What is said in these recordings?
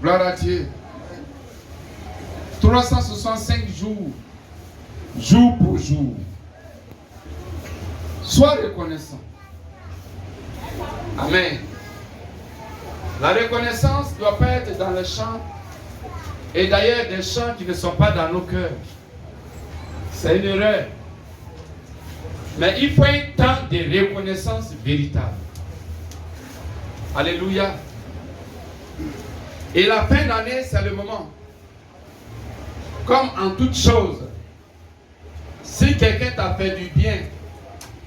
Gloire à Dieu. 365 jours, jour pour jour. Sois reconnaissant. Amen. La reconnaissance ne doit pas être dans les chants. Et d'ailleurs, des chants qui ne sont pas dans nos cœurs. C'est une erreur. Mais il faut un temps de reconnaissance véritable. Alléluia. Et la fin d'année, c'est le moment. Comme en toute chose, si quelqu'un t'a fait du bien,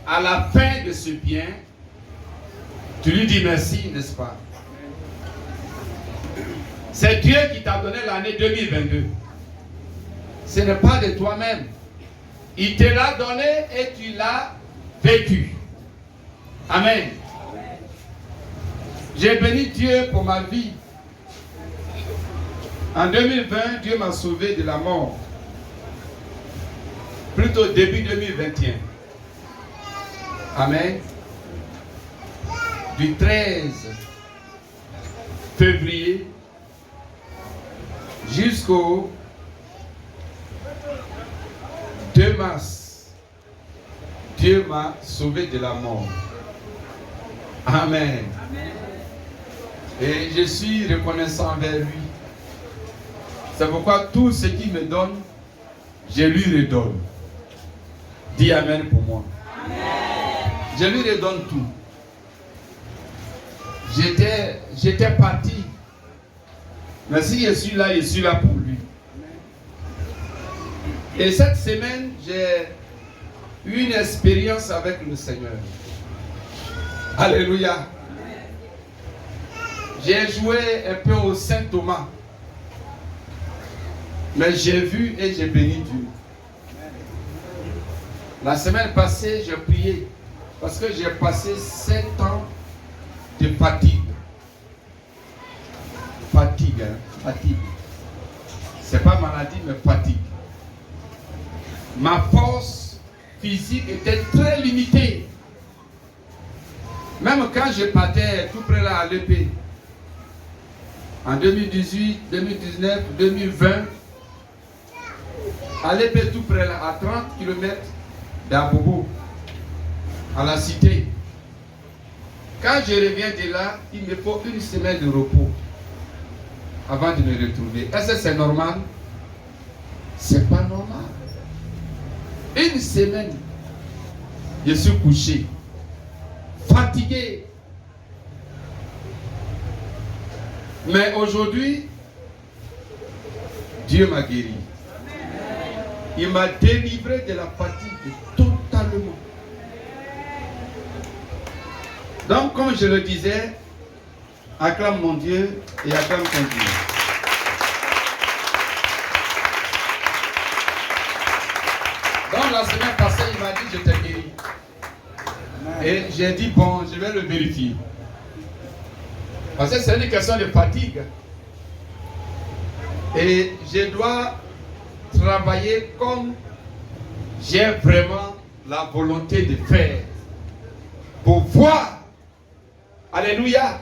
à la fin de ce bien, tu lui dis merci, n'est-ce pas? C'est Dieu qui t'a donné l'année 2022. Ce n'est pas de toi-même. Il te l'a donné et tu l'as vécu. Amen. J'ai béni Dieu pour ma vie. En 2020, Dieu m'a sauvé de la mort. Plutôt début 2021. Amen. Du 13 février jusqu'au 2 mars, Dieu m'a sauvé de la mort. Amen. Et je suis reconnaissant envers lui. C'est pourquoi tout ce qu'il me donne, je lui redonne. Dis Amen pour moi. Amen. Je lui redonne tout. J'étais parti. Mais si je suis là pour lui. Et cette semaine, j'ai eu une expérience avec le Seigneur. Alléluia. J'ai joué un peu au Saint Thomas. Mais j'ai vu et j'ai béni Dieu. La semaine passée, j'ai prié. Parce que j'ai passé 7 ans de fatigue. Fatigue, hein? Fatigue. C'est pas maladie, mais fatigue. Ma force physique était très limitée. Même quand je partais tout près là à l'épée, en 2018, 2019, 2020, à l'épée tout près là, à 30 km d'Abobo, à la cité. Quand je reviens de là, il me faut une semaine de repos avant de me retrouver. Est-ce que c'est normal? C'est pas normal. Une semaine, je suis couché, fatigué. Mais aujourd'hui, Dieu m'a guéri. Il m'a délivré de la fatigue totalement. Donc, comme je le disais, acclame mon Dieu et acclame ton Dieu. Donc, la semaine passée, il m'a dit, je t'ai guéri. Et j'ai dit, bon, je vais le vérifier. Parce que c'est une question de fatigue. Et je dois travailler comme j'ai vraiment la volonté de faire. Pour voir. Alléluia.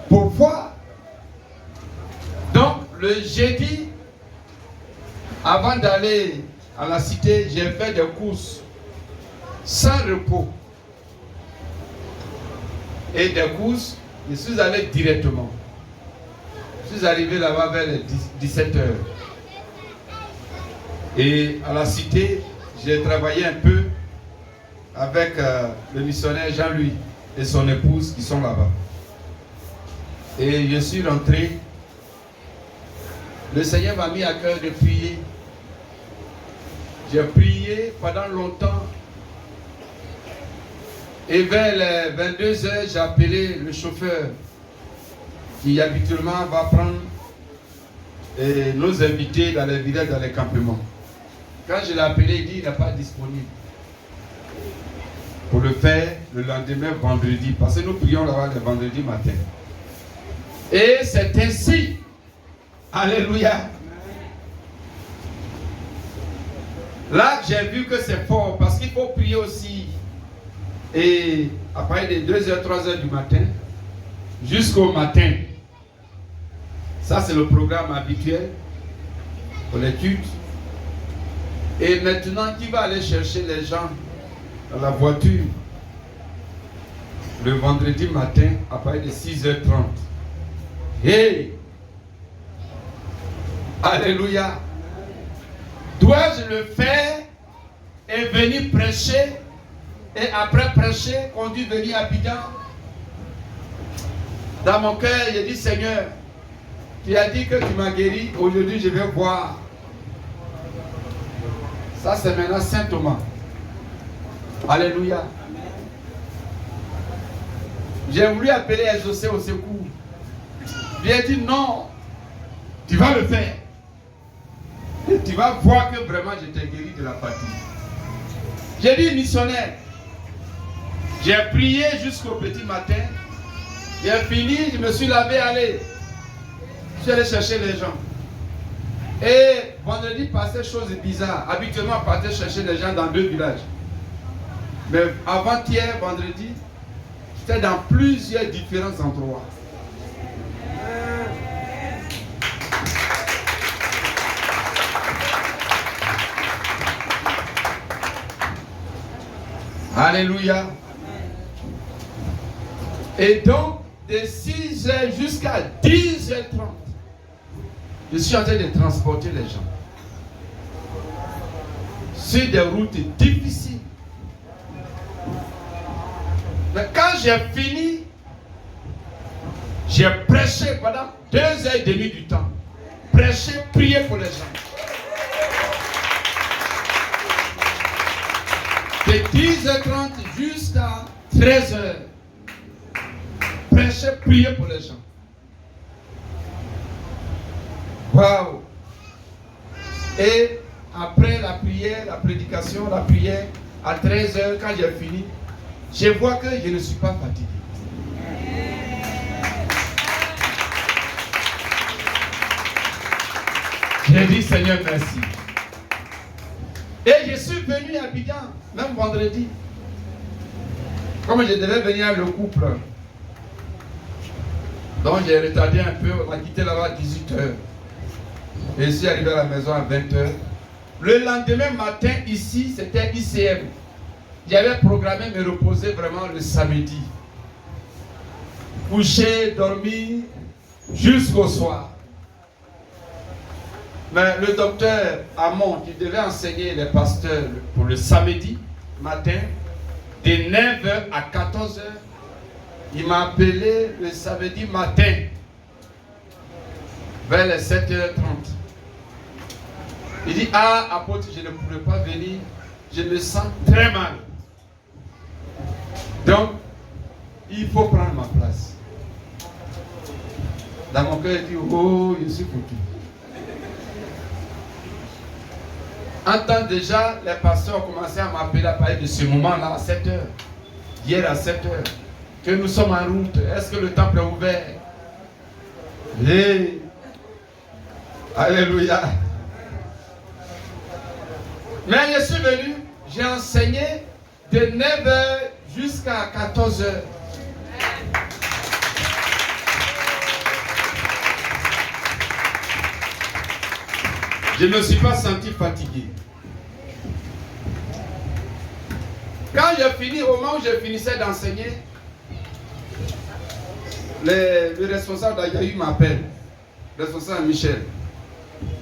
Pour voir. Donc, le jeudi, avant d'aller à la cité, j'ai fait des courses sans repos. Et des courses, je suis allé directement. Je suis arrivé là-bas vers les 17h. Et à la cité, j'ai travaillé un peu avec le missionnaire Jean-Louis et son épouse qui sont là-bas. Et je suis rentré. Le Seigneur m'a mis à cœur de prier. J'ai prié pendant longtemps. Et vers les 22h, j'ai appelé le chauffeur qui habituellement va prendre nos invités dans les villages, dans les campements. Quand je l'ai appelé, il dit qu'il n'est pas disponible pour le faire le lendemain vendredi. Parce que nous prions là-bas le vendredi matin. Et c'est ainsi. Alléluia. Là, j'ai vu que c'est fort parce qu'il faut prier aussi. Et à partir de 2h, 3h du matin, jusqu'au matin. Ça, c'est le programme habituel pour l'étude. Et maintenant, qui va aller chercher les gens dans la voiture le vendredi matin à partir de 6h30? Hey! Alléluia! Dois-je le faire et venir prêcher et après prêcher, conduire venir à Abidjan? Dans mon cœur, j'ai dit, Seigneur, tu as dit que tu m'as guéri, aujourd'hui je vais voir. Ça c'est maintenant Saint Thomas. Alléluia. J'ai voulu appeler Exaucé au secours. Il a dit non, tu vas le faire. Et tu vas voir que vraiment je t'ai guéri de la fatigue. J'ai dit missionnaire. J'ai prié jusqu'au petit matin. J'ai fini, je me suis lavé, allé. Je suis allé chercher les gens. Et vendredi passait chose bizarre. Habituellement, on partait chercher les gens dans 2 villages. Mais avant-hier, vendredi, j'étais dans plusieurs différents endroits. Alléluia. Et donc, de 6h jusqu'à 10h30, je suis en train de transporter les gens sur des routes difficiles. Mais quand j'ai fini, j'ai prêché pendant 2h30 du temps. Prêcher, prier pour les gens. De 10h30 jusqu'à 13h. Prêcher, prier pour les gens. Waouh! Et après la prière, la prédication, la prière, à 13h, quand j'ai fini, je vois que je ne suis pas fatigué. J'ai dit Seigneur merci. Et je suis venu à Abidjan, même vendredi. Comme je devais venir avec le couple. Donc j'ai retardé un peu, on a quitté là-bas à 18h. Et je suis arrivé à la maison à 20h. Le lendemain matin, ici, c'était ICM. J'avais programmé me reposer vraiment le samedi. Coucher, dormir, jusqu'au soir. Mais le docteur Hamon, qui devait enseigner les pasteurs pour le samedi matin, de 9h à 14h, il m'a appelé le samedi matin, vers les 7h30. Il dit, ah, apôtre, je ne pourrais pas venir, je me sens très mal. Donc, il faut prendre ma place. Dans mon cœur, il dit, oh, je suis foutu. En temps déjà, les pasteurs ont commencé à m'appeler à parler de ce moment-là à 7h. Hier à 7h. Que nous sommes en route. Est-ce que le temple est ouvert? Hey. Alléluia. Mais je suis venu, j'ai enseigné de 9h jusqu'à 14h. Je ne me suis pas senti fatigué. Quand j'ai fini, au moment où je finissais d'enseigner, le responsable d'Agaï m'appelle, le responsable Michel.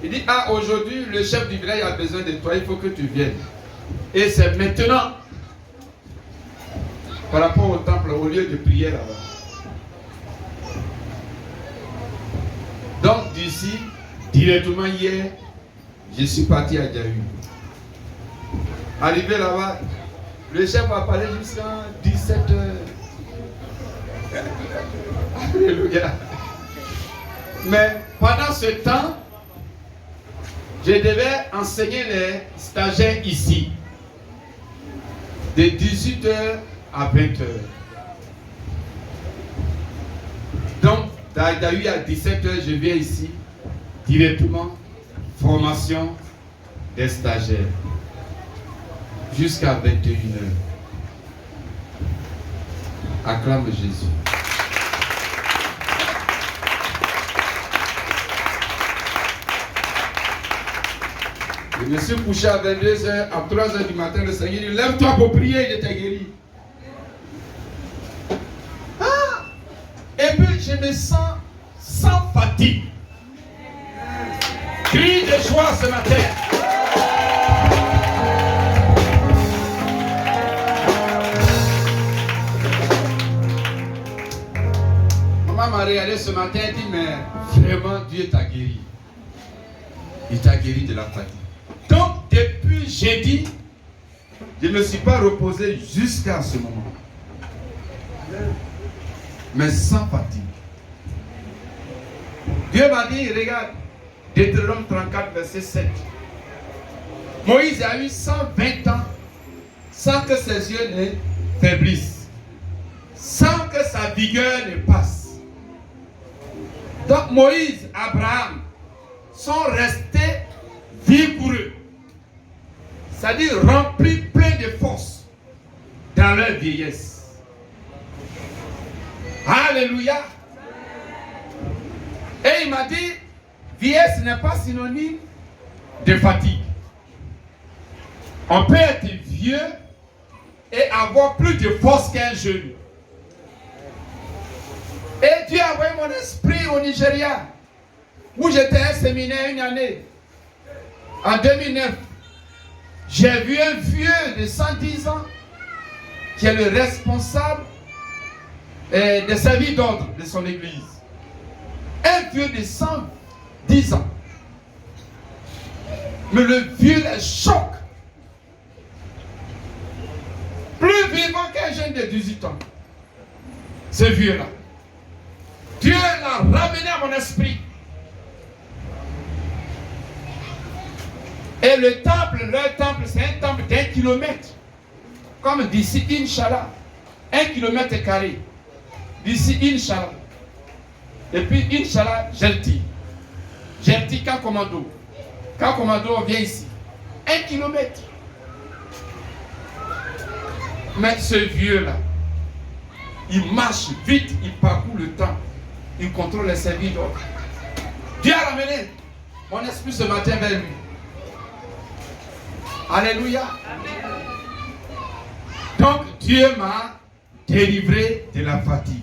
Il dit, ah, aujourd'hui, le chef du village a besoin de toi, il faut que tu viennes. Et c'est maintenant, par rapport au temple, au lieu de prière là-bas. Donc, d'ici, directement hier, je suis parti à Diahu. Arrivé là-bas, le chef a parlé jusqu'à 17h. Alléluia. Mais pendant ce temps, je devais enseigner les stagiaires ici. De 18h à 20h. Donc, d'Aïdaï à 17h, je viens ici, directement, formation des stagiaires. Jusqu'à 21h. Acclame Jésus. Je me suis couché à 22h, à 3h du matin, le Seigneur dit, lève-toi pour prier, je t'ai guéri. Ah! Et puis je me sens sans fatigue. Crie de joie ce matin. Maman m'a regardé ce matin et dit, mais vraiment Dieu t'a guéri. Il t'a guéri de la fatigue. Donc depuis jeudi, je ne me suis pas reposé jusqu'à ce moment. Mais sans fatigue. Dieu m'a dit, regarde, Deutéronome 34, verset 7. Moïse a eu 120 ans sans que ses yeux ne faiblissent, sans que sa vigueur ne passe. Donc Moïse, Abraham sont restés vigoureux, c'est-à-dire remplis, pleins de force dans leur vieillesse. Alléluia. Et il m'a dit, vieillesse n'est pas synonyme de fatigue. On peut être vieux et avoir plus de force qu'un jeune. Et Dieu a envoyé mon esprit au Nigeria, où j'étais à un séminaire une année. En 2009, j'ai vu un vieux de 110 ans qui est le responsable de service d'ordre de son église. Un vieux de 110 ans. Mais le vieux les choque. Plus vivant qu'un jeune de 18 ans. Ce vieux-là. Dieu l'a ramené à mon esprit. Et le temple, leur temple, c'est un temple d'1 kilomètre. Comme d'ici, Inch'Allah. 1 kilomètre carré. D'ici, Inch'Allah. Et puis, Inch'Allah, Jelti. Jelti, Camp Commando. Camp Commando, on vient ici. 1 kilomètre. Mais ce vieux-là, il marche vite, il parcourt le temps. Il contrôle les services d'ordre. Dieu a ramené mon esprit ce matin vers lui. Alléluia. Amen. Donc Dieu m'a délivré de la fatigue.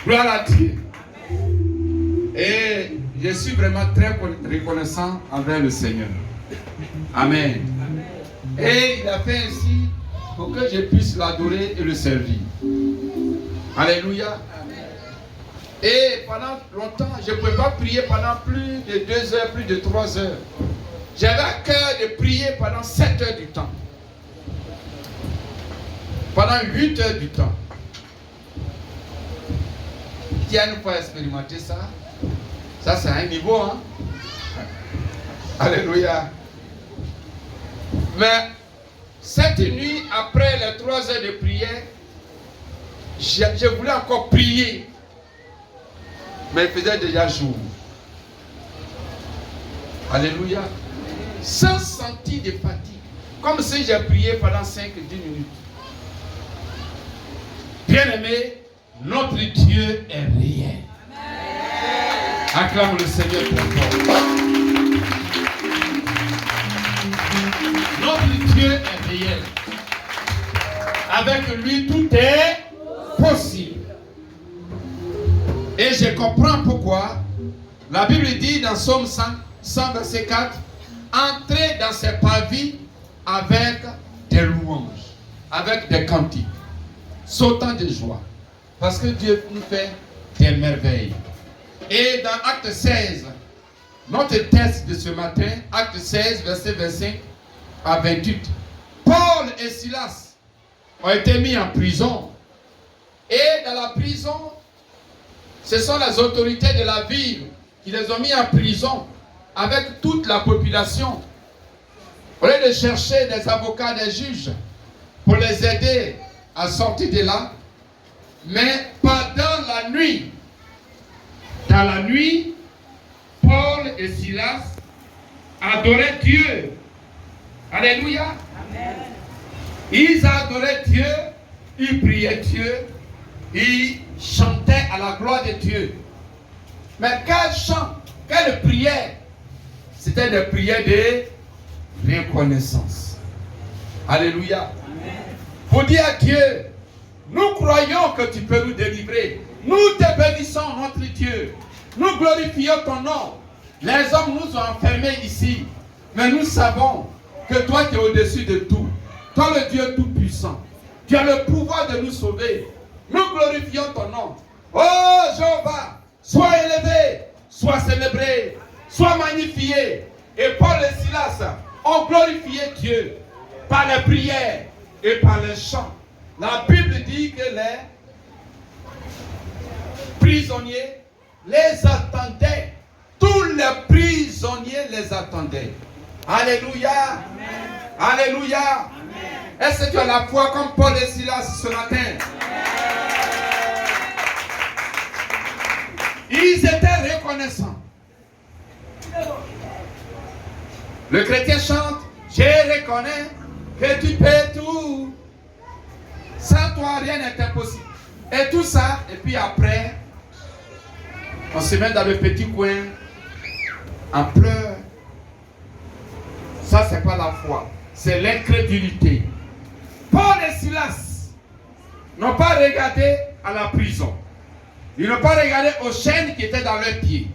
Gloire à Dieu. Et je suis vraiment très reconnaissant envers le Seigneur. Amen. Et il a fait ainsi pour que je puisse l'adorer et le servir. Alléluia. Et pendant longtemps, je ne pouvais pas prier pendant plus de 2 heures, plus de 3 heures. J'avais à cœur de prier pendant 7 heures du temps. Pendant 8 heures du temps. Qui a une fois expérimenté ça? Ça, c'est un niveau, hein? Alléluia. Mais cette nuit, après les 3 heures de prière, je voulais encore prier. Mais il faisait déjà jour. Alléluia. Sans sentir de fatigue. Comme si j'ai prié pendant 5-10 minutes. Bien-aimé, notre Dieu est réel. Acclame le Seigneur pour toi. Notre Dieu est réel. Avec lui, tout est possible. Et je comprends pourquoi la Bible dit dans Psaume 100, verset 4, entrez dans ses parvis avec des louanges, avec des cantiques, sautant de joie. Parce que Dieu nous fait des merveilles. Et dans Acte 16, notre texte de ce matin, Acte 16, verset 25 à 28, Paul et Silas ont été mis en prison. Et dans la prison, ce sont les autorités de la ville qui les ont mis en prison avec toute la population. Au lieu de chercher des avocats, des juges pour les aider à sortir de là, mais pendant la nuit, dans la nuit, Paul et Silas adoraient Dieu. Alléluia. Amen. Ils adoraient Dieu, ils priaient Dieu, ils chantait à la gloire de Dieu. Mais quel chant, quelle prière? C'était des prières de reconnaissance. Alléluia. Pour dire à Dieu, nous croyons que tu peux nous délivrer. Nous te bénissons, notre Dieu. Nous glorifions ton nom. Les hommes nous ont enfermés ici. Mais nous savons que toi tu es au-dessus de tout. Toi le Dieu tout-puissant. Tu as le pouvoir de nous sauver. Nous glorifions ton nom. Oh Jéhovah, sois élevé, sois célébré, sois magnifié. Et Paul et Silas ont glorifié Dieu par les prières et par les chants. La Bible dit que les prisonniers les attendaient. Tous les prisonniers les attendaient. Alléluia. Amen. Alléluia. Est-ce que tu as la foi comme Paul et Silas ce matin? Ils étaient reconnaissants. Le chrétien chante, je reconnais que tu peux tout. Sans toi, rien n'est impossible. Et tout ça, et puis après, on se met dans le petit coin, en pleurs. Ça, c'est pas la foi, c'est l'incrédulité. Paul et Silas n'ont pas regardé à la prison. Ils n'ont pas regardé aux chaînes qui étaient dans leurs pieds.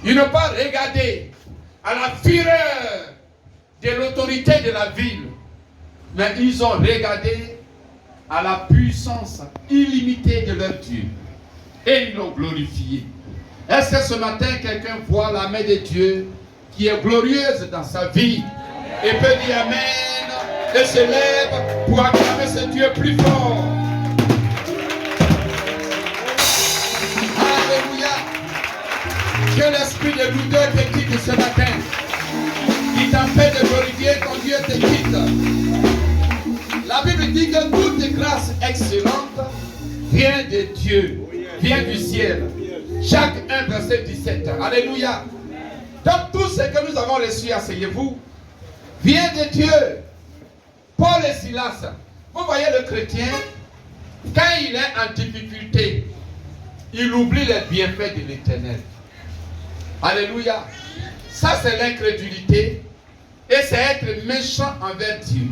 Ils n'ont pas regardé à la fureur de l'autorité de la ville. Mais ils ont regardé à la puissance illimitée de leur Dieu. Et ils l'ont glorifié. Est-ce que ce matin, quelqu'un voit la main de Dieu qui est glorieuse dans sa vie et peut dire Amen et se lève pour acclamer ce Dieu plus fort? Alléluia. Que l'esprit de douleur te quitte ce matin. Qui t'empêche de glorifier ton Dieu te quitte. La Bible dit que toute grâce excellente vient de Dieu, vient du ciel. Jacques 1, verset 17. Alléluia. Donc tout ce que nous avons reçu, asseyez-vous, vient de Dieu. Paul et Silas. Vous voyez le chrétien, quand il est en difficulté, il oublie les bienfaits de l'Éternel. Alléluia. Ça c'est l'incrédulité et c'est être méchant envers Dieu.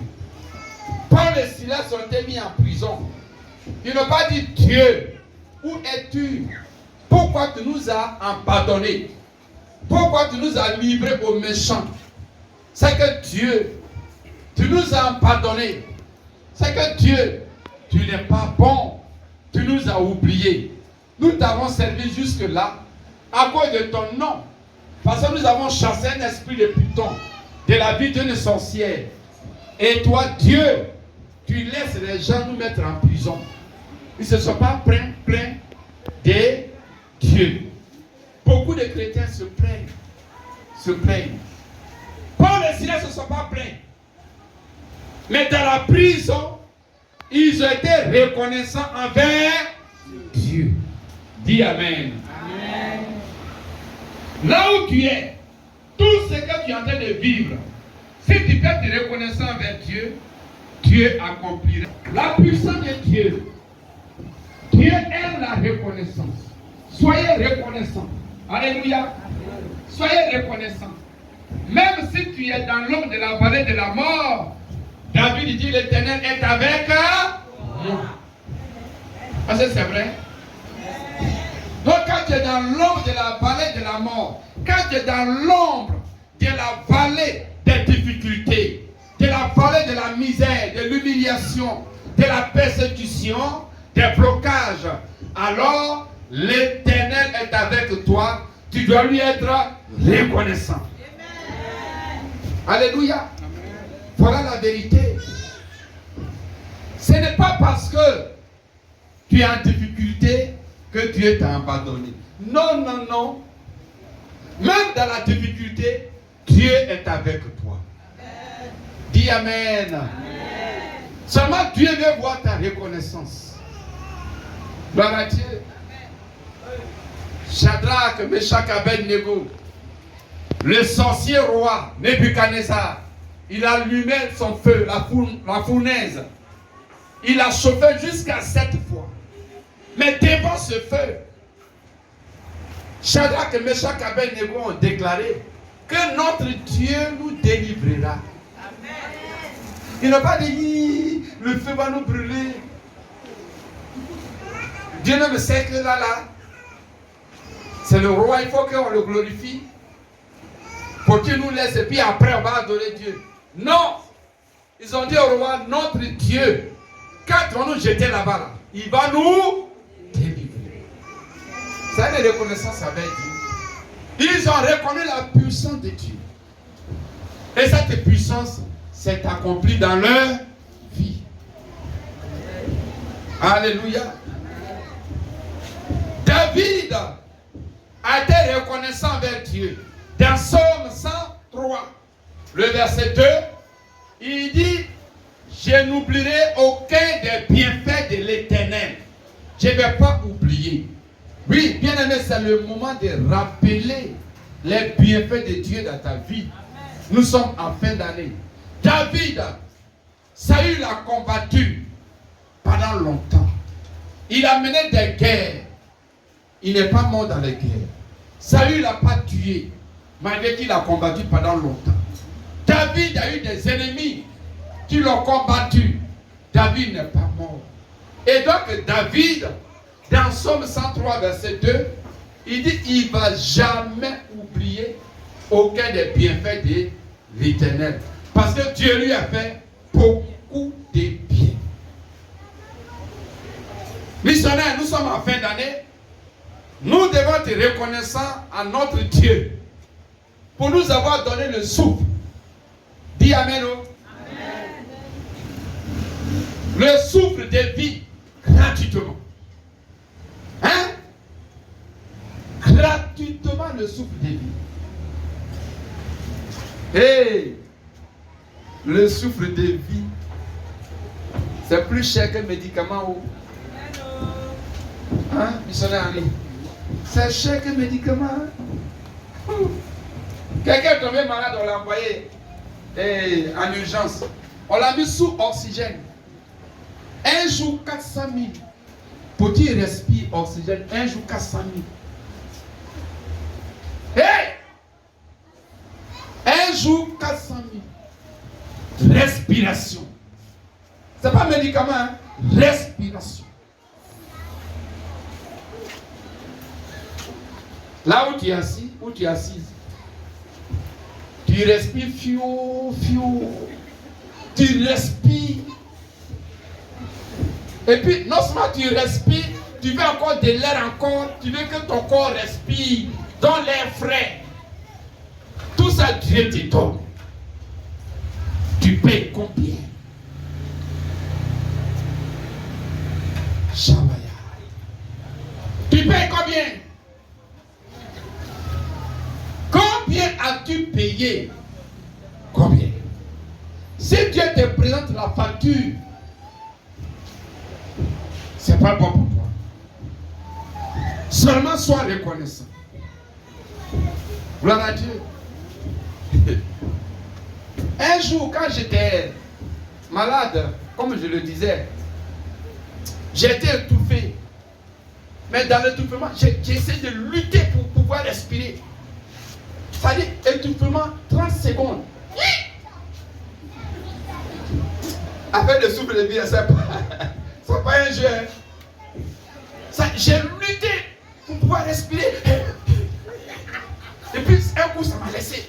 Paul et Silas ont été mis en prison. Ils n'ont pas dit Dieu, où es-tu? Pourquoi tu nous as pardonné? Pourquoi tu nous as livrés aux méchants? C'est que Dieu, tu nous as pardonné. C'est que Dieu, tu n'es pas bon. Tu nous as oubliés. Nous t'avons servi jusque-là à cause de ton nom. Parce que nous avons chassé un esprit de python de la vie d'une sorcière. Et toi, Dieu, tu laisses les gens nous mettre en prison. Ils ne se sont pas plaints de Dieu. Beaucoup de chrétiens se plaignent. Paul et Silas ne se sont pas plaints. Mais dans la prison, ils ont été reconnaissants envers Dieu. Dis Amen. Amen. Là où tu es, tout ce que tu es en train de vivre, si tu peux être reconnaissant envers Dieu, Dieu accomplira. La puissance de Dieu. Dieu aime la reconnaissance. Soyez reconnaissants. Alléluia. Soyez reconnaissants. Même si tu es dans l'ombre de la vallée de la mort, David dit l'Éternel est avec moi. Parce que c'est vrai. Donc quand tu es dans l'ombre de la vallée de la mort, quand tu es dans l'ombre de la vallée des difficultés, de la vallée de la misère, de l'humiliation, de la persécution, des blocages, alors l'Éternel est avec toi. Tu dois lui être reconnaissant. Alléluia. Voilà la vérité. Ce n'est pas parce que tu es en difficulté que Dieu t'a abandonné. Non, non, non. Même dans la difficulté, Dieu est avec toi. Dis Amen. Amen. Seulement Dieu veut voir ta reconnaissance. Gloire à Dieu. Shadrach, Meshach, Abednego, le sorcier roi Nebuchadnezzar, il allumé son feu, la fournaise. Il a chauffé jusqu'à 7 fois. Mais devant ce feu, Shadrach, Meshach et Abednego ont déclaré que notre Dieu nous délivrera. Amen. Il n'a pas dit le feu va nous brûler. Dieu ne me sait que là. C'est le roi, il faut qu'on le glorifie. Pour qu'il nous laisse et puis après on va adorer Dieu. Non! Ils ont dit au roi, notre Dieu, quand on nous jeter là-bas, là, il va nous délivrer. Ça, les reconnaissances avec Dieu. Ils ont reconnu la puissance de Dieu. Et cette puissance s'est accomplie dans leur vie. Alléluia. David a été reconnaissant avec Dieu. Dans Psaume 103, le verset 2, il dit, je n'oublierai aucun des bienfaits de l'Éternel. Je ne vais pas oublier. Oui, bien aimé, c'est le moment de rappeler les bienfaits de Dieu dans ta vie. Nous sommes en fin d'année. David, Saül a combattu pendant longtemps. Il a mené des guerres. Il n'est pas mort dans les guerres. Saül n'a pas tué, malgré qu'il a combattu pendant longtemps. David a eu des ennemis qui l'ont combattu. David n'est pas mort. Et donc David, dans Psaume 103, verset 2, il dit il ne va jamais oublier aucun des bienfaits de l'Éternel. Parce que Dieu lui a fait beaucoup de bien. Missionnaire, nous sommes en fin d'année. Nous devons être reconnaissants à notre Dieu pour nous avoir donné le souffle. Dis Amen. Amen. Le souffle de vie gratuitement. Hein? Gratuitement le souffle de vie. Hey! Le souffle de vie, c'est plus cher que le médicament. Hein? Missionnaire Henri? C'est cher que le médicament. Quelqu'un est tombé malade, on l'a envoyé en urgence. On l'a mis sous oxygène. Un jour 400 000. Pour qu'il respire oxygène, un jour 400 000. Hey! Un jour 400 000. Respiration. C'est pas un médicament, hein? Respiration. Là où tu es assis, où tu es assise, tu respires fiou. Tu respires. Et puis, non seulement tu respires, tu veux encore de l'air encore, tu veux que ton corps respire dans l'air frais. Tout ça, Dieu te donne. Tu payes combien? Shabaya. Tu payes combien? Combien as-tu payé? Combien? Si Dieu te présente la facture, c'est pas bon pour toi. Seulement sois reconnaissant. Gloire à Dieu. Un jour, quand j'étais malade, comme je le disais, j'étais étouffé. Mais dans l'étouffement, j'essaie de lutter pour pouvoir respirer. Ça dit étouffement 30 secondes. Avec le souffle de vie, c'est pas un jeu. J'ai lutté pour pouvoir respirer. Et puis un coup, ça m'a laissé.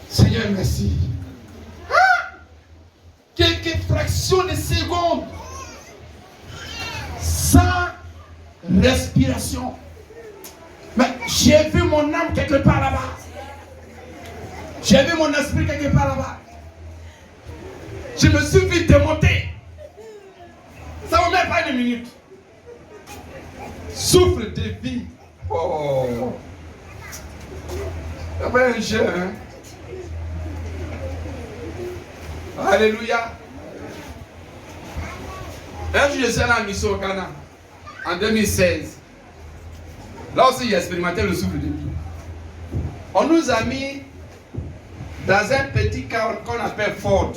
Seigneur, merci. Quelques fractions de secondes sans respiration. Mais j'ai vu mon âme quelque part là-bas. J'ai vu mon esprit quelque part là-bas. Je me suis vite démonté. Ça ne me met pas une minute. Souffle de vie. Oh. Ça va un jeu, hein? Alléluia. Un jour, je suis allé en mission au Ghana, en 2016. Là aussi, j'ai expérimenté le souffle de vie. On nous a mis dans un petit car qu'on appelle Ford.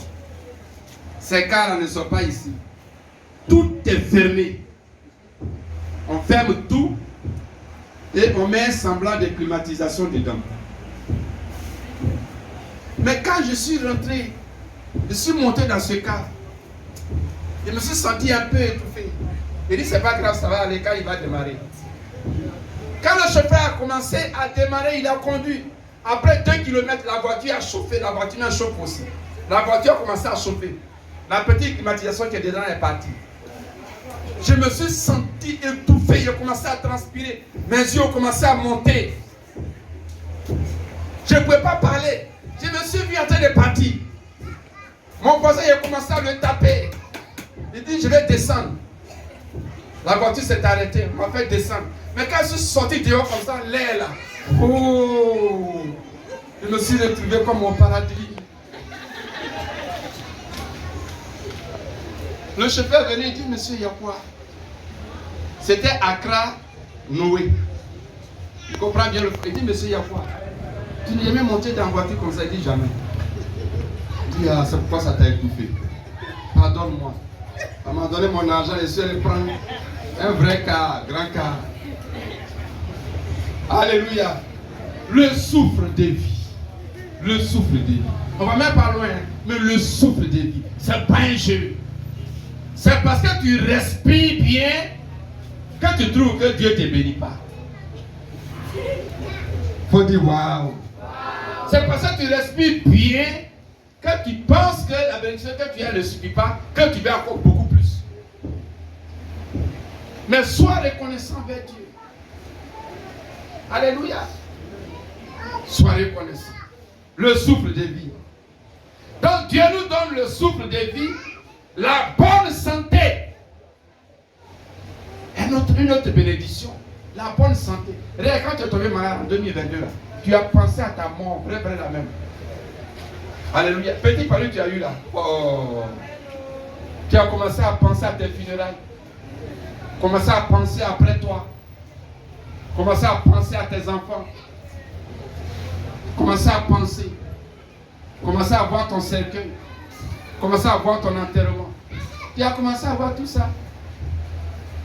Ces cars ne sont pas ici. tout est fermé. On ferme tout et on met un semblant de climatisation dedans. Mais quand je suis rentré, je suis monté dans ce car, je me suis senti un peu étouffé. Il dit, c'est pas grave, ça va aller quand il va démarrer. Quand le chauffeur a commencé à démarrer, il a conduit. Après 2 km, la voiture a chauffé, la voiture a chauffé aussi. La voiture a commencé à chauffer. La petite climatisation qui est dedans est partie. Je me suis senti étouffé, j'ai commencé à transpirer. Mes yeux ont commencé à monter. Je ne pouvais pas parler. Je me suis vu en train de partir. Mon voisin a commencé à le taper. Il dit, je vais descendre. La voiture s'est arrêtée, on m'a fait descendre. Mais quand je suis sorti dehors comme ça, l'air là, oh, je me suis retrouvé comme au paradis. Le chauffeur venait et dit, monsieur, il y a quoi? C'était Accra, Noé. Il comprend bien le frère. Il dit, monsieur, il y a quoi? Tu n'es jamais monté dans la voiture comme ça? Il dit, jamais. Il dit, ah, c'est pourquoi ça t'a étouffé. Pardonne-moi. On m'a donné mon argent et je suis allé prendre un vrai car, grand car. Alléluia. Le souffle de vie. Le souffle de vie. On va même pas loin, mais le souffle de vie, c'est pas un jeu. C'est parce que tu respires bien que tu trouves que Dieu ne te bénit pas. Faut dire waouh. C'est parce que tu respires bien que tu penses que la bénédiction que tu as ne suffit pas, que tu veux encore beaucoup plus. Mais sois reconnaissant vers Dieu. Alléluia. Sois reconnaissant. Le souffle de vie. Donc Dieu nous donne le souffle de vie, la bonne santé. Une autre bénédiction, la bonne santé. Regarde, quand tu es tombé malade en 2022, là, tu as pensé à ta mort, vrai la même. Alléluia. Petit palu tu as eu là. Oh. Tu as commencé à penser à tes funérailles. Commencé à penser après toi. Commencé à penser à tes enfants. Commencé à penser. Commencé à voir ton cercueil. Commencé à voir ton enterrement. Tu as commencé à voir tout ça.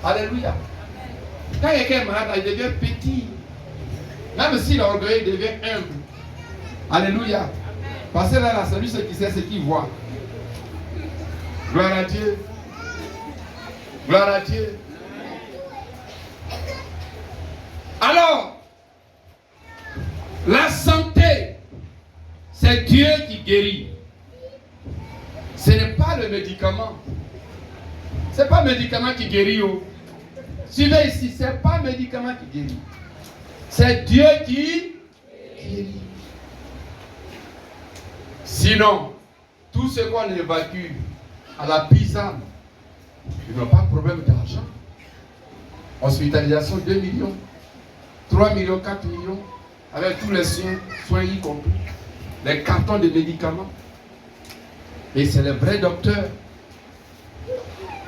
Alléluia. Quand quelqu'un est malade, il devient petit. Même s'il est orgueilleux, il devient humble. Alléluia. Parce que là, celui qui sait ce qu'il voit. Gloire à Dieu. Gloire à Dieu. Alors, la santé, c'est Dieu qui guérit. Ce n'est pas le médicament. Ce n'est pas le médicament qui guérit. Oh. Suivez ici, ce n'est pas le médicament qui guérit. C'est Dieu qui guérit. Sinon, tout ce qu'on évacue à la pisane, ils n'ont pas de problème d'argent. Hospitalisation 2 millions, 3 millions, 4 millions, avec tous les soins y compris, les cartons de médicaments. Et c'est le vrai docteur.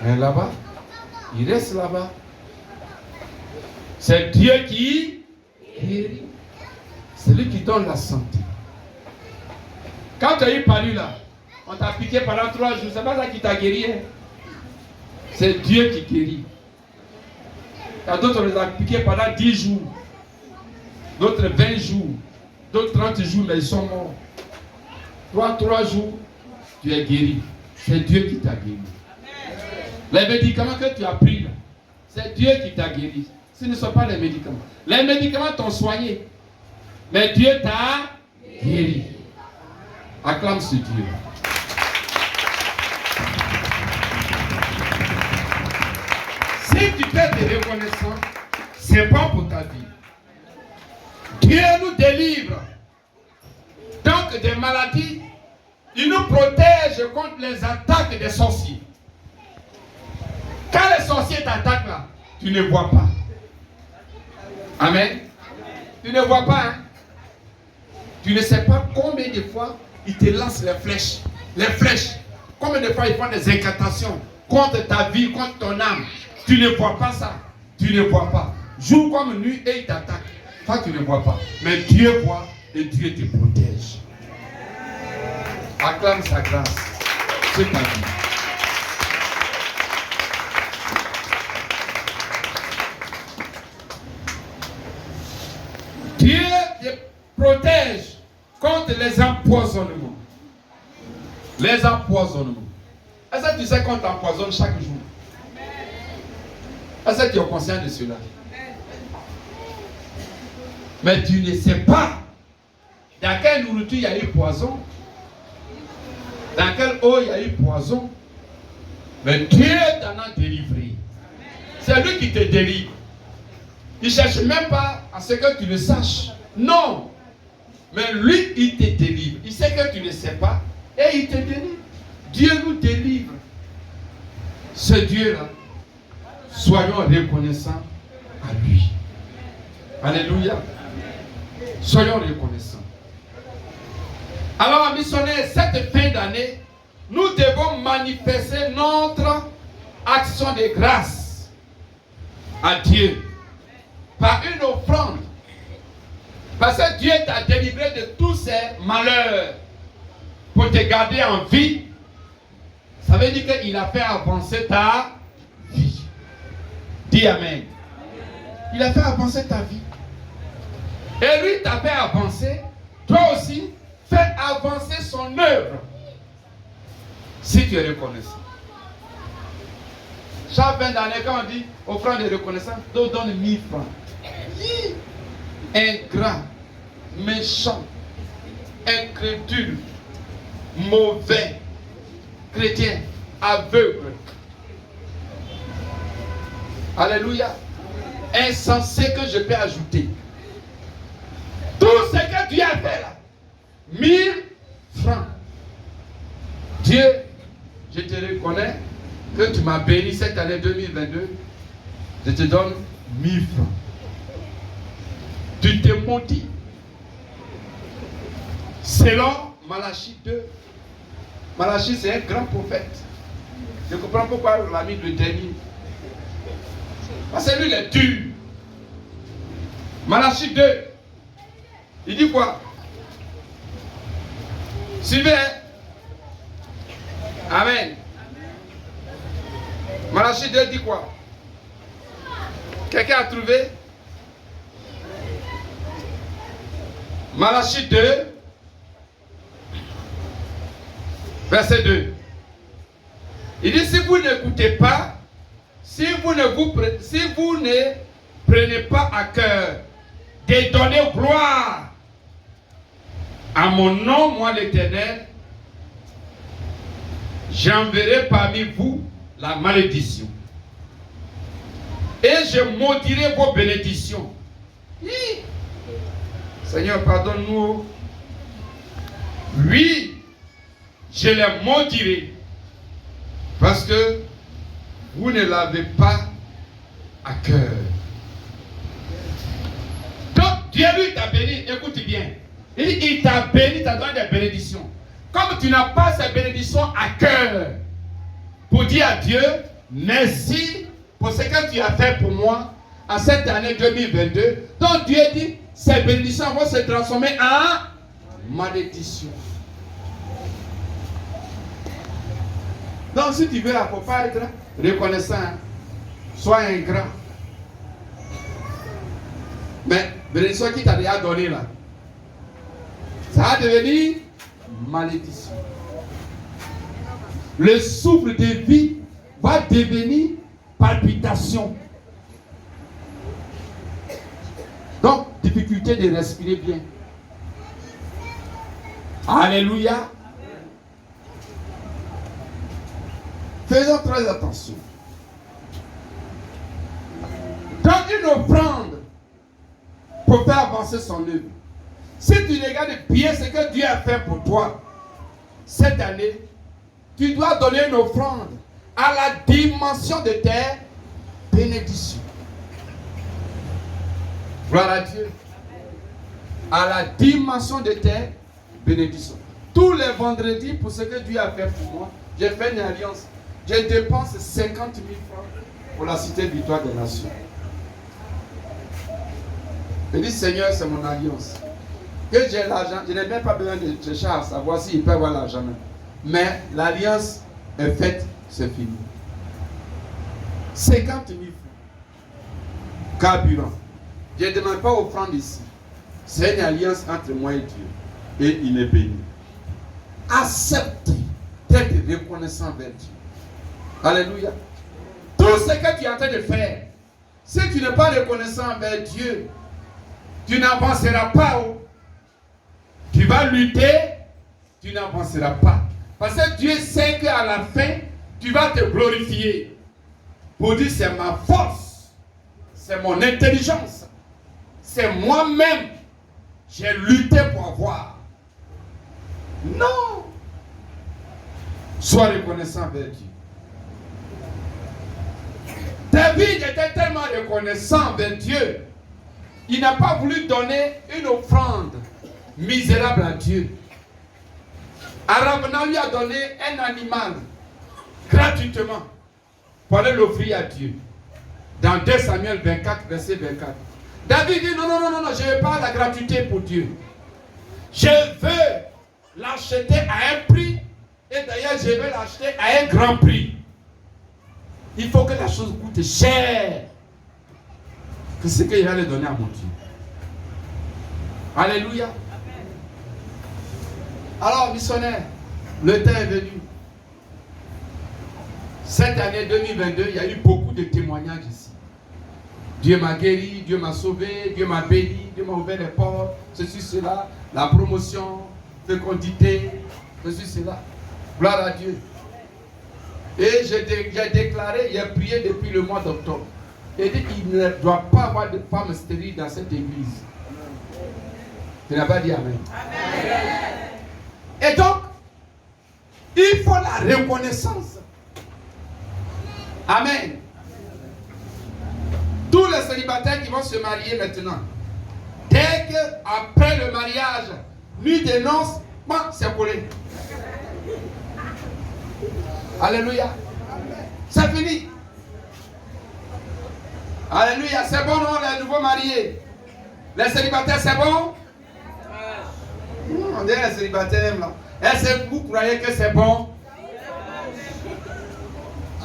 Mais là-bas, il reste là-bas. C'est Dieu qui guérit. C'est lui qui donne la santé. Quand tu as eu palu là, on t'a piqué pendant 3 jours, c'est pas ça qui t'a guéri. Hein? C'est Dieu qui guérit. Il y a d'autres, on les a piqués pendant 10 jours, d'autres 20 jours, d'autres 30 jours, mais ils sont morts. Toi, 3 jours, tu es guéri. C'est Dieu qui t'a guéri. Les médicaments que tu as pris là, c'est Dieu qui t'a guéri. Ce ne sont pas les médicaments. Les médicaments t'ont soigné, mais Dieu t'a guéri. Acclame ce Dieu. Si tu fais des reconnaissances, c'est bon pour ta vie. Dieu nous délivre. Donc des maladies, il nous protège contre les attaques des sorciers. Quand les sorciers t'attaquent là, tu ne vois pas. Amen. Tu ne vois pas. Hein? Tu ne sais pas combien de fois ils te lancent les flèches. Les flèches. Combien de fois ils font des incantations contre ta vie, contre ton âme. Tu ne vois pas ça. Tu ne vois pas. Jour comme nuit et ils t'attaquent. Toi tu ne vois pas. Mais Dieu voit et Dieu te protège. Acclame sa grâce. C'est ta vie. Dieu te protège contre les empoisonnements. Les empoisonnements. Est-ce que tu sais qu'on t'empoisonne chaque jour? Est-ce que tu es conscient de cela? Mais tu ne sais pas dans quelle nourriture il y a eu poison, dans quelle eau il y a eu poison. Mais Dieu t'en a délivré. C'est lui qui te délivre. Il ne cherche même pas à ce que tu le saches. Non. Mais lui, il te délivre. Il sait que tu ne sais pas et il te délivre. Dieu nous délivre. Ce Dieu-là, soyons reconnaissants à lui. Alléluia. Soyons reconnaissants. Alors, missionnaires, cette fin d'année, nous devons manifester notre action de grâce à Dieu par une offrande. Parce que Dieu t'a délivré de tous ces malheurs pour te garder en vie. Ça veut dire qu'il a fait avancer ta vie. Dis Amen. Il a fait avancer ta vie. Et lui t'a fait avancer. Toi aussi, fais avancer son œuvre. Si tu es reconnaissant. Chaque fin d'année, quand on dit offrande de reconnaissance, donne 1000 francs. Ingrat, méchant, incrédule, mauvais, chrétien, aveugle. Alléluia. Insensé que je peux ajouter. Tout ce que Dieu a fait là, 1000 francs. Dieu, je te reconnais que tu m'as béni cette année 2022. Je te donne 1000 francs. Tu t'es maudit. Selon Malachie 2. Malachie, c'est un grand prophète. Je comprends pourquoi on l'a mis le dernier. Parce que lui, il est dur. Malachie 2. Il dit quoi? Suivez. Amen. Malachie 2 dit quoi? Quelqu'un a trouvé? Malachie 2, verset 2. Il dit, si vous n'écoutez pas, si vous ne prenez pas à cœur de donner gloire à mon nom, moi l'Éternel, j'enverrai parmi vous la malédiction. Et je maudirai vos bénédictions. Seigneur, pardonne-nous. Oui, je les maudirai. Parce que vous ne l'avez pas à cœur. Donc, Dieu lui t'a béni. Écoute bien. Il t'a béni, t'a donné des bénédictions. Comme tu n'as pas ces bénédictions à cœur, pour dire à Dieu, merci pour ce que tu as fait pour moi en cette année 2022. Donc Dieu dit, ces bénédictions vont se transformer en malédiction. Donc si tu veux, il ne faut pas être reconnaissant. Sois ingrat. Mais bénédiction qui t'a déjà donné là, ça va devenir malédiction. Le souffle de vie va devenir palpitation. Donc, difficulté de respirer bien. Alléluia. Faisons très attention. Dans une offrande pour faire avancer son œuvre, si tu regardes bien ce que Dieu a fait pour toi cette année, tu dois donner une offrande à la dimension de tes bénédictions. Gloire à Dieu. À la dimension de tes bénédictions. Tous les vendredis, pour ce que Dieu a fait pour moi, j'ai fait une alliance. Je dépense 50 000 francs pour la cité Victoire des Nations. Je dis, Seigneur, c'est mon alliance. Que j'ai l'argent, je n'ai même pas besoin de chercher à savoir s'il peut avoir l'argent. Mais l'alliance est faite, c'est fini. 50 000 francs. Carburant. Je ne demande pas offrande ici. C'est une alliance entre moi et Dieu. Et il est béni. Accepte d'être reconnaissant vers Dieu. Alléluia. Tout ce que tu es en train de faire, si tu n'es pas reconnaissant vers Dieu, tu n'avanceras pas. Tu vas lutter, tu n'avanceras pas. Parce que Dieu sait qu'à la fin, tu vas te glorifier. Pour dire, c'est ma force, c'est mon intelligence, c'est moi-même. J'ai lutté pour avoir. Non. Sois reconnaissant vers Dieu. David était tellement reconnaissant vers Dieu. Il n'a pas voulu donner une offrande misérable à Dieu. Abraham lui a donné un animal gratuitement pour aller l'offrir à Dieu. Dans 2 Samuel 24, verset 24. David dit non, je ne veux pas la gratuité pour Dieu. Je veux l'acheter à un prix. Et d'ailleurs, je veux l'acheter à un grand prix. Il faut que la chose coûte cher. Que ce qu'il va le donner à mon Dieu. Alléluia. Alors, missionnaire, le temps est venu. Cette année 2022, il y a eu beaucoup de témoignages ici. Dieu m'a guéri, Dieu m'a sauvé, Dieu m'a béni, Dieu m'a ouvert les portes, ceci, cela, la promotion, fécondité, ceci, cela. Gloire à Dieu. Et j'ai déclaré, j'ai prié depuis le mois d'octobre. Et dit qu'il ne doit pas avoir de femmes stériles dans cette église. Tu n'as pas dit amen. Amen. Et donc, il faut la reconnaissance. Amen. Tous les célibataires qui vont se marier maintenant, dès qu'après le mariage, nuit de noces, c'est collé. Alléluia. C'est fini. Alléluia. C'est bon, non, les nouveaux mariés. Les célibataires, c'est bon? On dirait les célibataires là. Est-ce que vous croyez que c'est bon?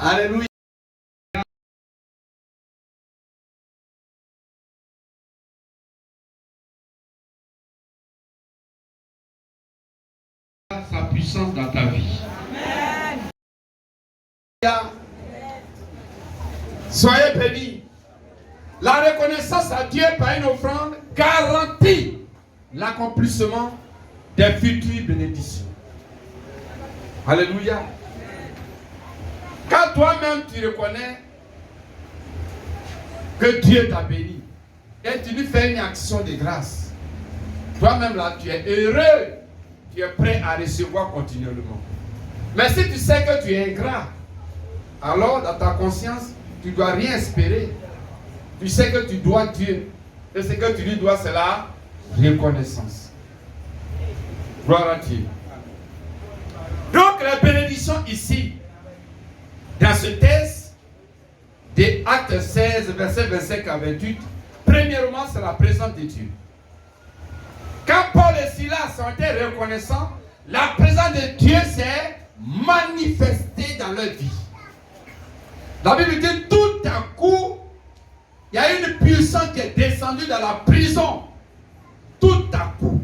Alléluia. Sa puissance dans ta vie. Amen. Soyez bénis. La reconnaissance à Dieu par une offrande garantit l'accomplissement des futures bénédictions. Alléluia. Quand toi-même tu reconnais que Dieu t'a béni et tu lui fais une action de grâce, toi-même là tu es heureux, tu es prêt à recevoir continuellement. Mais si tu sais que tu es ingrat, alors dans ta conscience tu ne dois rien espérer. Tu sais que tu dois Dieu et ce que tu lui dois c'est la reconnaissance. Gloire à Dieu. Donc la bénédiction ici, dans ce texte, des Actes 16, verset 25 à 28, premièrement, c'est la présence de Dieu. Quand Paul et Silas ont été reconnaissants, la présence de Dieu s'est manifestée dans leur vie. La Bible dit tout à coup, il y a une puissance qui est descendue dans la prison. Tout à coup.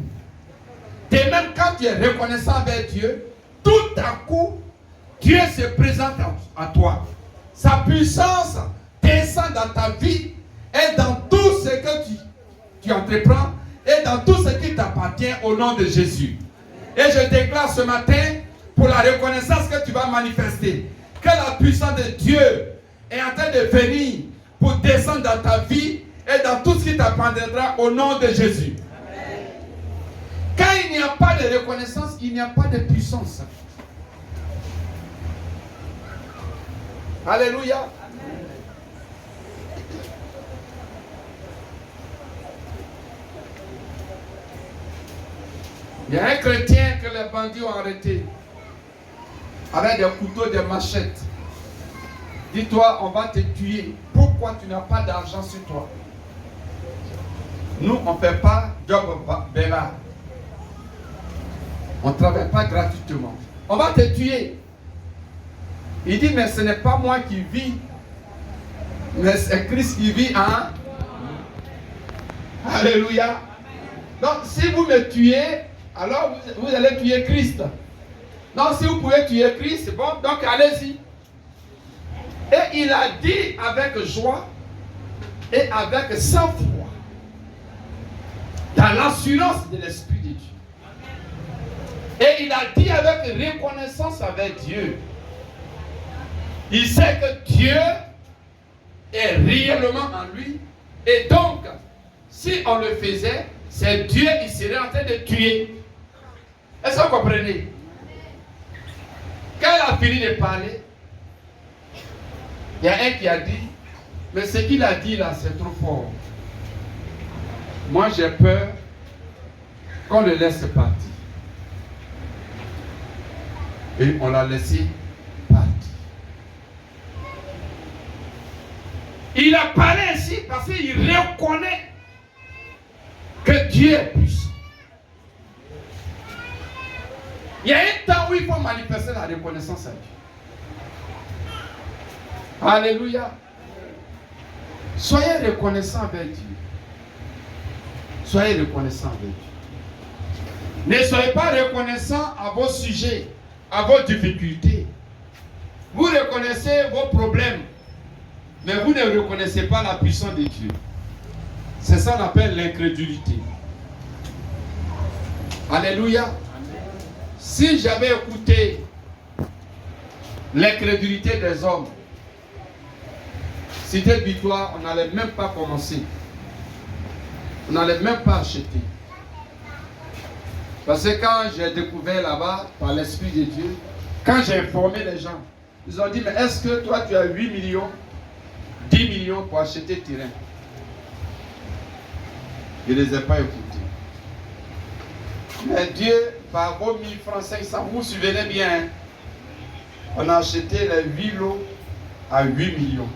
Et même quand tu es reconnaissant avec Dieu, tout à coup, Dieu se présente à toi. Sa puissance descend dans ta vie et dans tout ce que tu entreprends et dans tout ce qui t'appartient au nom de Jésus. Et je déclare ce matin, pour la reconnaissance que tu vas manifester, que la puissance de Dieu est en train de venir pour descendre dans ta vie et dans tout ce qui t'appartiendra au nom de Jésus. Quand il n'y a pas de reconnaissance, il n'y a pas de puissance. Alléluia. Il y a un chrétien que les bandits ont arrêté avec des couteaux, des machettes. Dis-toi, on va te tuer. Pourquoi tu n'as pas d'argent sur toi? Nous, on ne fait pas job bella. On ne travaille pas gratuitement. On va te tuer. Il dit, mais ce n'est pas moi qui vis, mais c'est Christ qui vit en. Alléluia. Donc, si vous me tuez, alors vous allez tuer Christ. Donc, si vous pouvez tuer Christ, c'est bon, donc allez-y. Et il a dit avec joie et avec sang-froid, dans l'assurance de l'Esprit de Dieu. Et il a dit avec reconnaissance avec Dieu. Il sait que Dieu est réellement en lui. Et donc, si on le faisait, c'est Dieu qui serait en train de tuer. Est-ce que vous comprenez? Quand il a fini de parler, il y a un qui a dit, mais ce qu'il a dit là, c'est trop fort. Moi, j'ai peur qu'on le laisse partir. Et on l'a laissé partir. Il a parlé ainsi parce qu'il reconnaît que Dieu est puissant. Il y a un temps où il faut manifester la reconnaissance à Dieu. Alléluia. Soyez reconnaissants avec Dieu. Soyez reconnaissants avec Dieu. Ne soyez pas reconnaissants à vos sujets, à vos difficultés. Vous reconnaissez vos problèmes, mais vous ne reconnaissez pas la puissance de Dieu. C'est ça qu'on appelle l'incrédulité. Alléluia. Si j'avais écouté l'incrédulité des hommes, Cité Victoire, on n'allait même pas commencer. On n'allait même pas acheter. Parce que quand j'ai découvert là-bas, par l'Esprit de Dieu, quand j'ai informé les gens, ils ont dit, mais est-ce que toi tu as 8 millions, 10 millions pour acheter terrain? Je ne les ai pas écoutés. Mais Dieu, par vos 1000 francs, 500, vous vous souvenez bien, hein? On a acheté les 8 lots à 8 millions.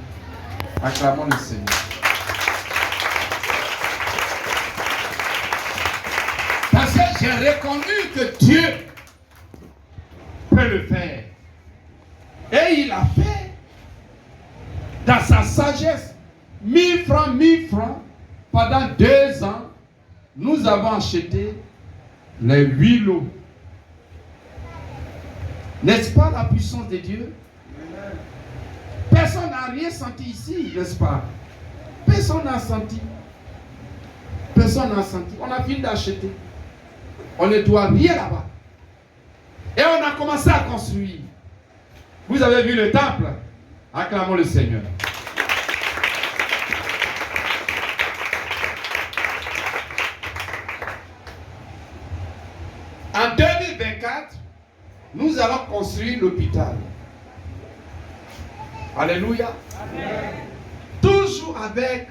Acclamons le Seigneur. Parce que j'ai reconnu que Dieu peut le faire. Et il a fait dans sa sagesse. 1000 francs, 1000 francs. Pendant 2 ans, nous avons acheté les 8 lots. N'est-ce pas la puissance de Dieu? Personne n'a rien senti ici, n'est-ce pas? Personne n'a senti. Personne n'a senti. On a fini d'acheter. On ne doit rien là-bas. Et on a commencé à construire. Vous avez vu le temple? Acclamons le Seigneur. En 2024, nous allons construire l'hôpital. Alléluia. Amen. Toujours avec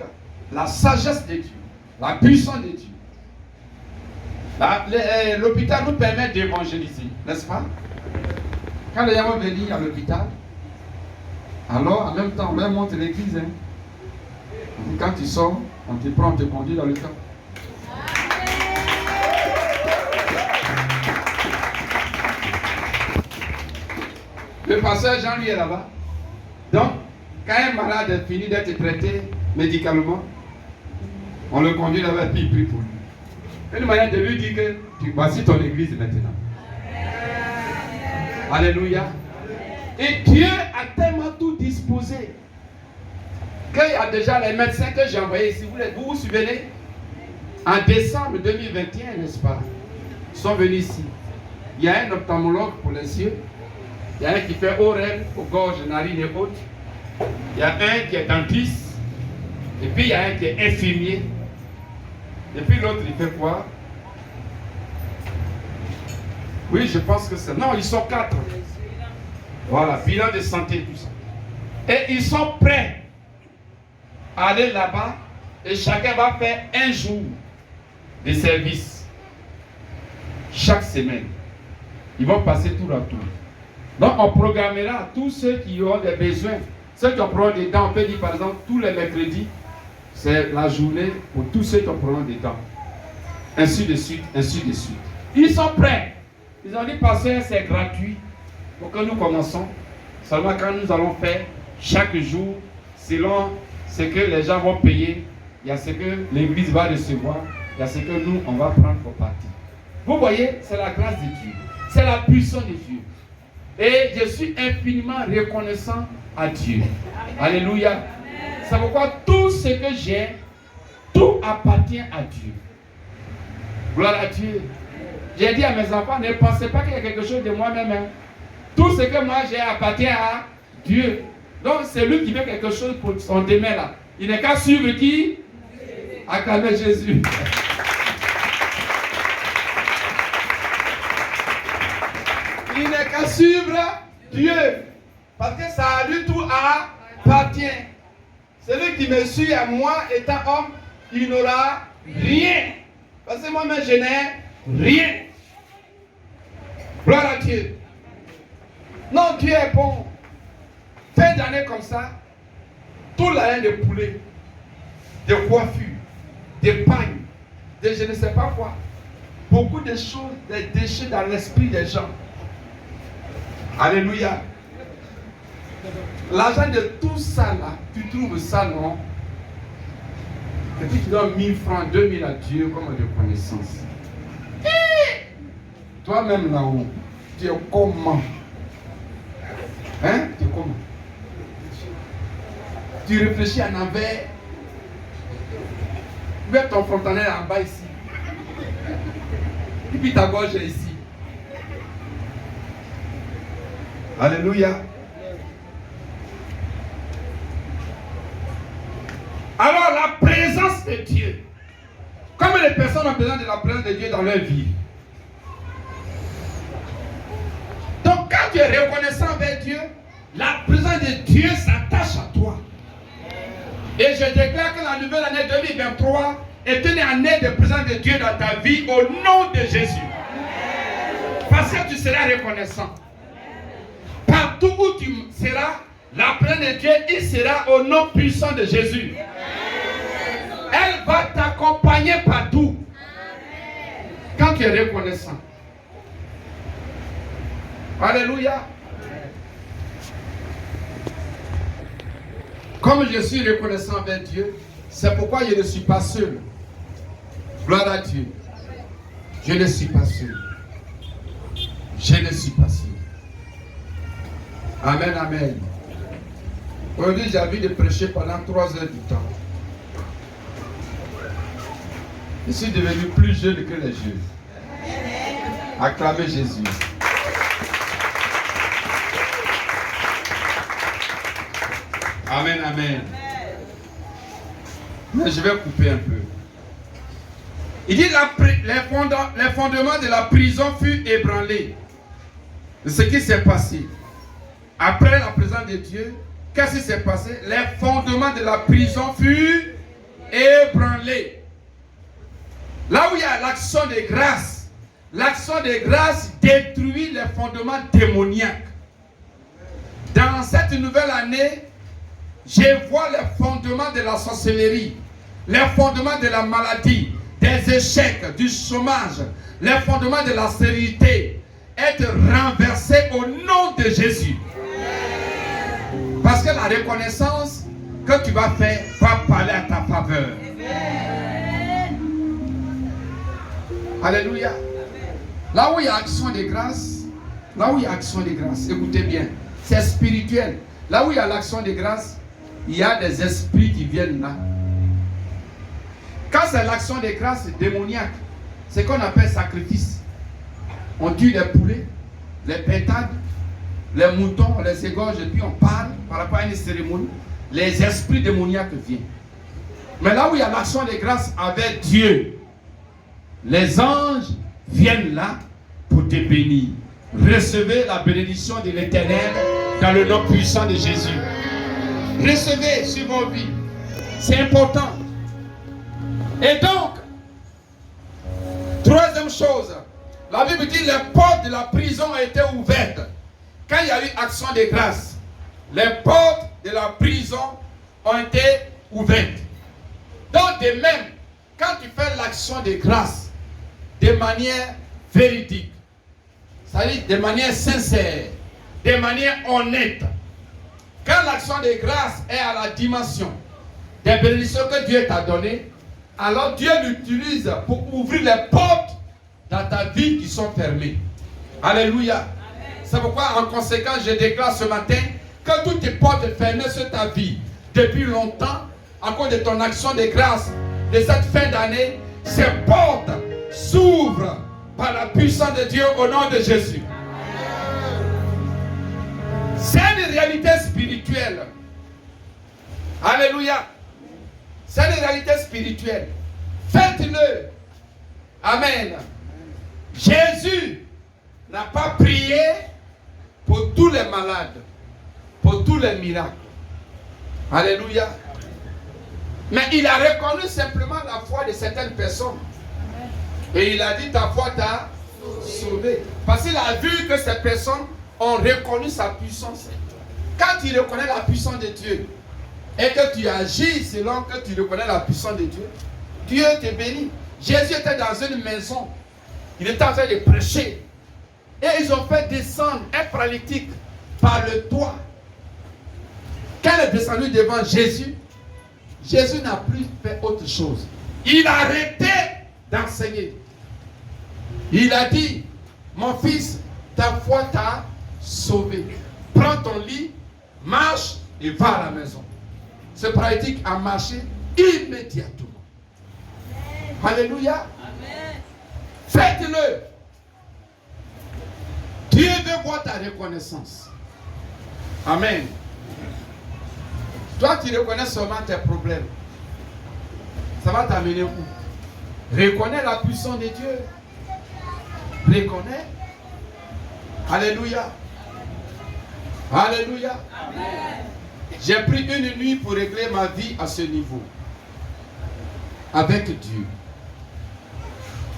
la sagesse de Dieu, la puissance de Dieu. L'hôpital nous permet d'évangéliser, n'est-ce pas? Quand les gens vont venir à l'hôpital, alors en même temps, on monte l'église. Hein. Quand tu sors, on te prend, on te conduit dans le camp. Le pasteur Jean, lui, est là-bas. Donc, quand un malade finit d'être traité médicalement, on le conduit là-bas et puis il prie pour lui. Une manière de lui dire que voici ton église maintenant. Alléluia. Et Dieu a tellement tout disposé qu'il y a déjà les médecins que j'ai envoyés ici. Vous vous souvenez? En décembre 2021, n'est-ce pas? Ils sont venus ici. Il y a un ophtalmologue pour les yeux. Il y a un qui fait oreille, aux gorges, narines et autres. Il y a un qui est dentiste. Et puis il y a un qui est infirmier. Et puis l'autre, il fait quoi? Oui, je pense que c'est... Non, ils sont 4. Voilà, bilan de santé, tout ça. Et ils sont prêts à aller là-bas. Et chacun va faire un jour de service. Chaque semaine. Ils vont passer tour à tour. Donc on programmera tous ceux qui ont des besoins. Ceux qui ont problème des dents, on peut dire par exemple tous les mercredis, c'est la journée pour tous ceux qui ont problème des dents. Ainsi de suite, ainsi de suite. Ils sont prêts. Ils ont dit, pasteur, c'est gratuit pour que nous commençons. Seulement quand nous allons faire chaque jour, selon ce que les gens vont payer, il y a ce que l'église va recevoir. il y a ce que nous, on va prendre pour partie. Vous voyez, c'est la grâce de Dieu. C'est la puissance de Dieu. Et je suis infiniment reconnaissant à Dieu. Alléluia. C'est pourquoi tout ce que j'ai, tout appartient à Dieu. Gloire à Dieu. J'ai dit à mes enfants, ne pensez pas qu'il y a quelque chose de moi-même. Hein. Tout ce que moi j'ai appartient à Dieu. Donc c'est lui qui fait quelque chose pour son demain là. Il n'est qu'à suivre qui? Acclamer Jésus. Il n'est qu'à suivre Dieu. Parce que ça à lui tout appartient. Celui qui me suit à moi étant homme, il n'aura rien. Parce que moi-même je n'ai rien. Gloire à Dieu. Non, Dieu est bon. Fin d'année comme ça, tout la haine de poulet, de coiffure, de pagne, de je ne sais pas quoi. Beaucoup de choses, des déchets dans l'esprit des gens. Alléluia. L'argent de tout ça là, tu trouves ça, non? Et puis tu donnes 1000 francs, 2000 à Dieu comme reconnaissance. Toi-même là-haut, tu es comment? Hein? Tu es comment? Tu réfléchis en envers. Mets ton fontanelle en bas ici. Et puis ta gorge est ici. Alléluia. Alors la présence de Dieu. Comme les personnes ont besoin de la présence de Dieu dans leur vie. Donc quand tu es reconnaissant envers Dieu, la présence de Dieu s'attache à toi. Et je déclare que la nouvelle année 2023 est une année de présence de Dieu dans ta vie au nom de Jésus. Parce que tu seras reconnaissant. Partout où tu seras, la présence de Dieu, il sera au nom puissant de Jésus. Elle va t'accompagner partout. Quand tu es reconnaissant. Alléluia. Comme je suis reconnaissant envers Dieu, c'est pourquoi je ne suis pas seul. Gloire à Dieu. Je ne suis pas seul. Je ne suis pas seul. Amen, amen. Aujourd'hui, j'ai envie de prêcher pendant 3 heures du temps. Je suis devenu plus jeune que les jeunes. Acclamez Jésus. Amen, amen. Mais je vais couper un peu. Il dit les fondements de la prison furent ébranlés. Ce qui s'est passé. Après la présence de Dieu, qu'est-ce qui s'est passé? Les fondements de la prison furent ébranlés. Là où il y a l'action de grâce détruit les fondements démoniaques. Dans cette nouvelle année, je vois les fondements de la sorcellerie, les fondements de la maladie, des échecs, du chômage, les fondements de la stérilité être renversés au nom de Jésus. Parce que la reconnaissance que tu vas faire va parler à ta faveur. Alléluia. Là où il y a action de grâce, écoutez bien, c'est spirituel. Là où il y a l'action de grâce, il y a des esprits qui viennent là. Quand c'est l'action de grâce démoniaque, c'est ce qu'on appelle sacrifice. On tue les poulets, les pétades, les moutons, on les égorge et puis on parle par rapport à une cérémonie. Les esprits démoniaques viennent. Mais là où il y a l'action de grâce avec Dieu, les anges viennent là pour te bénir. Recevez la bénédiction de l'Éternel dans le nom puissant de Jésus. Recevez sur vos vies. C'est important. Et donc, troisième chose, la Bible dit les portes de la prison ont été ouvertes. Quand il y a eu action de grâce, les portes de la prison ont été ouvertes. Donc de même, quand tu fais l'action de grâce de manière véridique, c'est-à-dire de manière sincère, de manière honnête, quand l'action de grâce est à la dimension des bénédictions que Dieu t'a données, alors Dieu l'utilise pour ouvrir les portes dans ta vie qui sont fermées. Alléluia. C'est pourquoi en conséquence je déclare ce matin que toutes les portes fermées sur ta vie depuis longtemps, à cause de ton action de grâce de cette fin d'année, ces portes s'ouvrent par la puissance de Dieu au nom de Jésus. C'est une réalité spirituelle. Alléluia. C'est une réalité spirituelle. Faites-le. Amen. Jésus n'a pas prié pour tous les malades, pour tous les miracles. Alléluia. Mais il a reconnu simplement la foi de certaines personnes. Et il a dit, ta foi t'a sauvé. Parce qu'il a vu que ces personnes ont reconnu sa puissance. Quand tu reconnais la puissance de Dieu et que tu agis selon que tu reconnais la puissance de Dieu, Dieu te bénit. Jésus était dans une maison. Il était en train de prêcher. Et ils ont fait descendre un paralytique par le toit. Quand il est descendu devant Jésus, Jésus n'a plus fait autre chose. Il a arrêté d'enseigner. Il a dit, mon fils, ta foi t'a sauvé. Prends ton lit, marche et va à la maison. Ce paralytique a marché immédiatement. Alléluia. Amen. Faites-le. Dieu veut voir ta reconnaissance. Amen. Toi, tu reconnais seulement tes problèmes. Ça va t'amener où? Reconnais la puissance de Dieu. Reconnais. Alléluia. Alléluia. Amen. J'ai pris une nuit pour régler ma vie à ce niveau. Avec Dieu.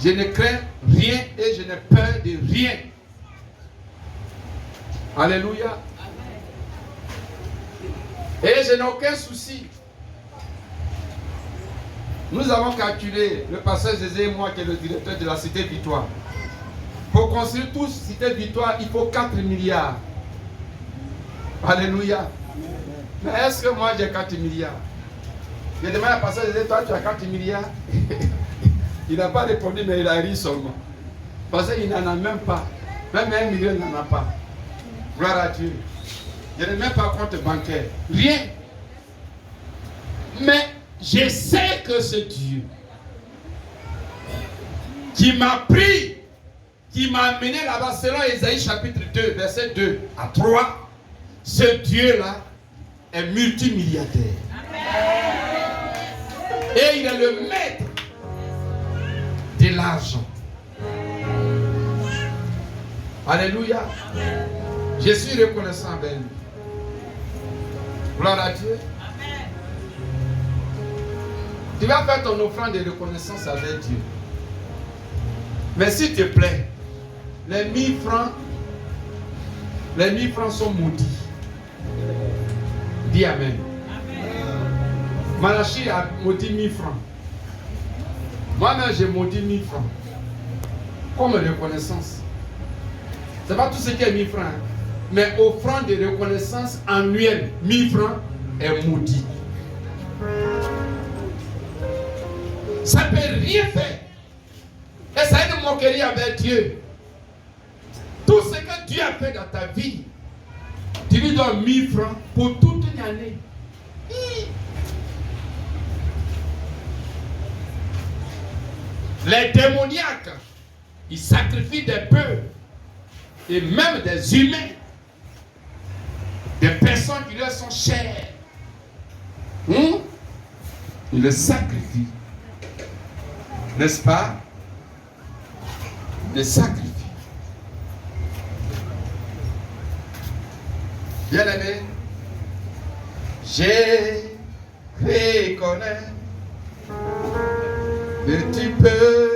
Je ne crains rien et je n'ai peur de rien. Alléluia. Et je n'ai aucun souci. Nous avons calculé, le pasteur Zézé et moi, qui est le directeur de la Cité Victoire. Pour construire tous Cité Victoire, il faut 4 milliards. Alléluia. Mais est-ce que moi j'ai 4 milliards? Je demande à pasteur Zézé, toi tu as 4 milliards? Il n'a pas répondu, mais il a ri seulement. Parce qu'il n'en a même pas. Même 1 million, il n'en a pas. Gloire à Dieu. Je n'ai même pas compte bancaire. Rien. Mais je sais que ce Dieu qui m'a pris, qui m'a amené là-bas, selon Ésaïe chapitre 2, verset 2 à 3, ce Dieu-là est multimilliardaire. Et il est le maître de l'argent. Alléluia. Je suis reconnaissant avec lui. Gloire à Dieu. Amen. Tu vas faire ton offrande de reconnaissance avec Dieu. Mais s'il te plaît, les 1000 francs sont maudits. Dis Amen. Malachi a maudit 1000 francs. Moi-même, j'ai maudit 1000 francs. Comme reconnaissance. Ce n'est pas tout ce qui est 1000 francs. Hein. Mais offrande de reconnaissance annuelle, 1000 francs, est maudit. Ça ne peut rien faire. Et ça est une moquerie avec Dieu. Tout ce que Dieu a fait dans ta vie, tu lui donnes 1000 francs pour toute une année. Les démoniaques, ils sacrifient des bœufs et même des humains, des personnes qui leur sont chères. Ils les sacrifient. N'est-ce pas? Ils les sacrifient. Bien aimé, je reconnais que tu peux